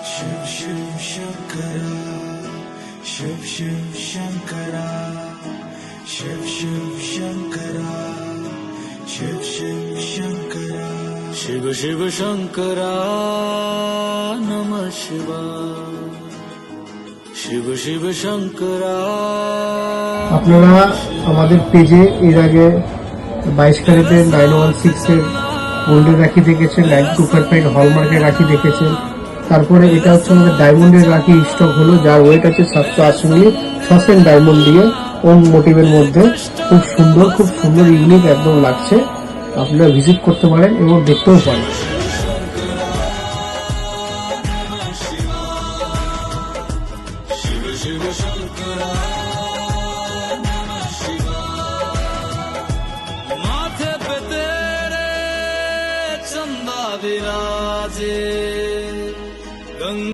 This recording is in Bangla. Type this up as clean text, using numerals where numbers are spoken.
शिव शिव शंकरा शिव शिव शंकरा शिव शिव शंकरा शिव शिव शंकरा शिव शिव शंकरा नमः शिवाय शिव शिव शंकरा। আপনারা আমাদের পেজে এর আগে 22 ক্যারেটের 916 এর গোল্ডের রাখি দেখেছেন, 92.5 হলমার্কের রাখি দেখেছেন। তারপরে এটা হচ্ছে আমাদের ডায়মন্ডের রাখি স্টক হলো, যার ওয়েট আছে 780 মিলি, 6 ডায়মন্ড দিয়ে ওম মোটিভের মধ্যে। খুব সুন্দর ইউনিক একদম লাগছে। আপনারা ভিজিট করতে পারেন এবং দেখতেও পারেন।